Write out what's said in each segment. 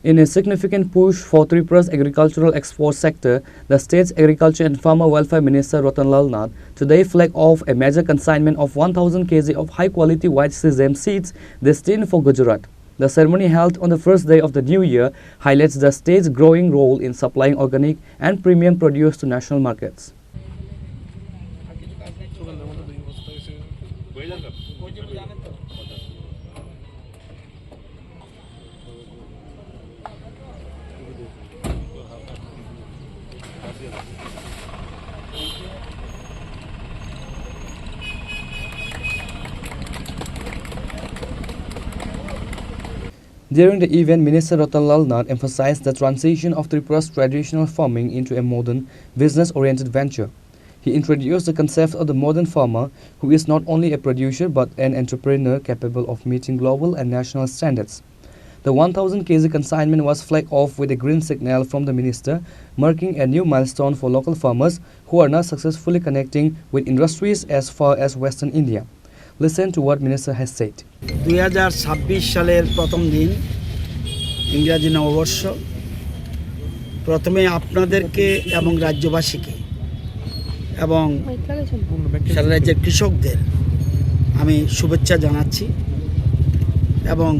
In a significant push for Tripura's agricultural export sector, the state's Agriculture and Farmer Welfare Minister Ratanlal Nath today flagged off a major consignment of 1,000 kg of high-quality white sesame seeds destined for Gujarat. The ceremony held on the first day of the new year highlights the state's growing role in supplying organic and premium produce to national markets. During the event, Minister Ratanlal Nath emphasized the transition of Tripura's traditional farming into a modern, business-oriented venture. He introduced the concept of the modern farmer, who is not only a producer but an entrepreneur capable of meeting global and national standards. The 1,000 kg consignment was flagged off with a green signal from the minister, marking a new milestone for local farmers who are now successfully connecting with industries as far as Western India. Listen to what Minister has said. 2026 সালের প্রথম দিন ইংরেজি নববর্ষ প্রথমে আপনাদেরকে এবং রাজ্যবাসীকে এবং সারা রাজ্যের কৃষকদের আমি শুভেচ্ছা জানাচ্ছি এবং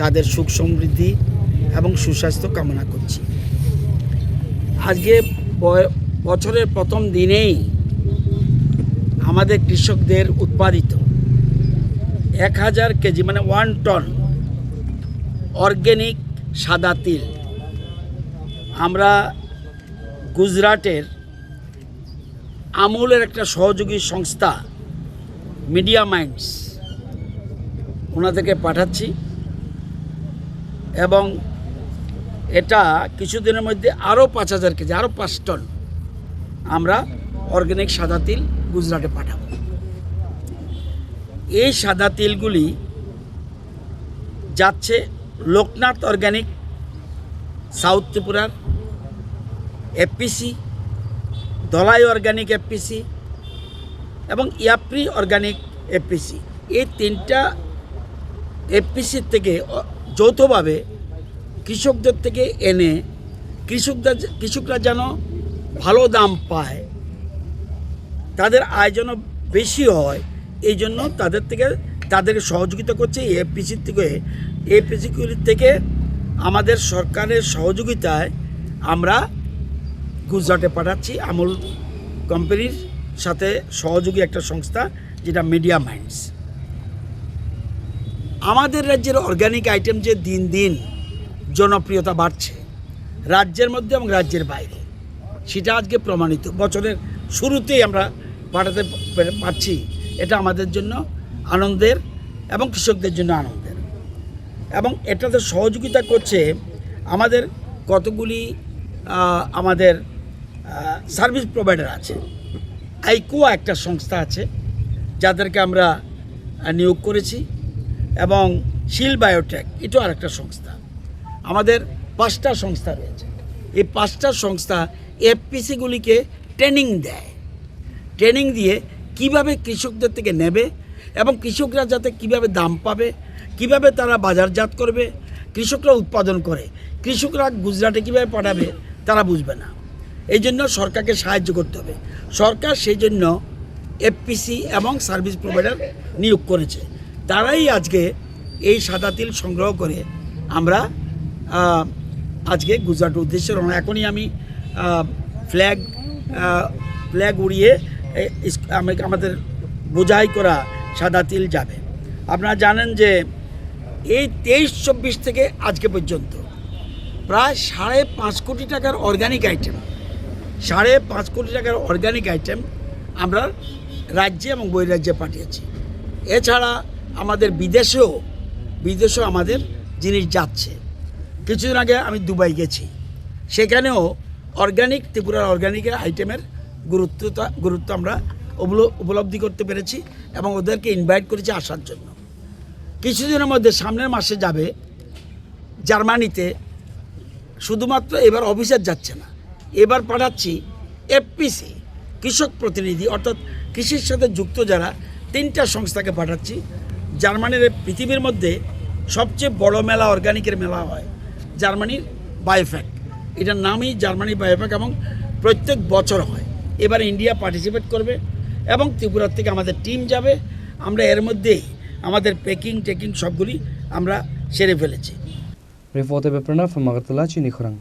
তাদের সুখ সমৃদ্ধি এবং সুস্বাস্থ্য কামনা করছি। আজকে বছরের প্রথম দিনেই আমাদের কৃষকদের উৎপাদিত 1000 কেজি মানে 1 টন অর্গানিক সাদা তিল আমরা গুজরাটের আমুলের একটা সহযোগী সংস্থা মিডিয়া মাইন্ডস ওনাদেরকে পাঠাচ্ছি এবং এটা কিছুদিনের মধ্যে আরও 5000 কেজি আরও 5 টন আমরা অর্গানিক সাদা তিল গুজরাটে পাঠাবো। এই সাদা তিলগুলি যাচ্ছে লোকনাথ অর্গানিক সাউথ ত্রিপুরার এফপিসি, দলাই অর্গানিক এফপিসি এবং ইয়াপ্রি অর্গানিক এফপিসি, এই তিনটা এফপিসির থেকে যৌথভাবে কৃষকদের থেকে এনে কৃষকরা যেন ভালো দাম পায়, তাদের আয় যেন বেশি হয়, এই জন্য তাদেরকে সহযোগিতা করছে এই এফপিসির থেকে। এফপিসিগুলির থেকে আমাদের সরকারের সহযোগিতায় আমরা গুজরাটে পাঠাচ্ছি আমুল কোম্পানির সাথে সহযোগী একটা সংস্থা যেটা মিডিয়া মাইন্ডস। আমাদের রাজ্যের অর্গানিক আইটেম যে দিন দিন জনপ্রিয়তা বাড়ছে রাজ্যের মধ্যে এবং রাজ্যের বাইরে, সেটা আজকে প্রমাণিত। বছরের শুরুতেই আমরা পাঠাতে পারছি, এটা আমাদের জন্য আনন্দের এবং কৃষকদের জন্য আনন্দের। এবং এটাতে সহযোগিতা করছে আমাদের কতগুলি আমাদের সার্ভিস প্রোভাইডার আছে। আইকোয়া একটা সংস্থা আছে যাদেরকে আমরা নিয়োগ করেছি এবং শিল বায়োটেক এটাও আরেকটা সংস্থা। আমাদের 5টা সংস্থা রয়েছে। এই 5টা সংস্থা এফপিসিগুলিকে ট্রেনিং দেয়, ট্রেনিং দিয়ে কিভাবে কৃষকদের থেকে নেবে এবং কৃষকরা যাতে কিভাবে দাম পাবে, কিভাবে তারা বাজারজাত করবে, কৃষকরা উৎপাদন করে কৃষকরা গুজরাটে কিভাবে পাঠাবে তারা বুঝবে না। এই জন্য সরকারকে সাহায্য করতে হবে। সরকার সেই জন্য এফপিসি এবং সার্ভিস প্রোভাইডার নিয়োগ করেছে। তারাই আজকে এই সাদা তিল সংগ্রহ করে আমরা আজকে গুজরাটের উদ্দেশ্যে রওনা। এখনই আমি ফ্ল্যাগ উড়িয়ে আমাদের বোঝাই করা সাদা তিল যাবে। আপনারা জানেন যে এই 23-24 থেকে আজকে পর্যন্ত প্রায় 5.5 কোটি টাকার অর্গানিক আইটেম 5.5 কোটি টাকার অর্গানিক আইটেম আমরা রাজ্যে এবং বহিরাজ্যে পাঠিয়েছি। এছাড়া আমাদের বিদেশেও আমাদের জিনিস যাচ্ছে। কিছুদিন আগে আমি দুবাই গেছি, সেখানেও অর্গানিক ত্রিপুরার অর্গানিকের আইটেমের গুরুত্ব আমরা উপলব্ধি করতে পেরেছি এবং ওদেরকে ইনভাইট করেছি আসার জন্য। কিছুদিনের মধ্যে সামনের মাসে যাবে জার্মানিতে। শুধুমাত্র এবার অফিসার যাচ্ছে না, এবার পাঠাচ্ছি এফপিসি কৃষক প্রতিনিধি, অর্থাৎ কৃষির সাথে যুক্ত যারা 3টা সংস্থাকে পাঠাচ্ছি। জার্মানির পৃথিবীর মধ্যে সবচেয়ে বড় মেলা অর্গানিকের মেলা হয় জার্মানির বায়োফ্যাক, এটার নামই জার্মানি বায়োফ্যাক এবং প্রত্যেক বছর হয়। এবার ইন্ডিয়া পার্টিসিপেট করবে এবং ত্রিপুরা থেকে আমাদের টিম যাবে। আমরা এর মধ্যেই আমাদের টেকিং সবগুলি আমরা সেরে ফেলেছি। Reporter Beprana from Agartala, Chini Khorang.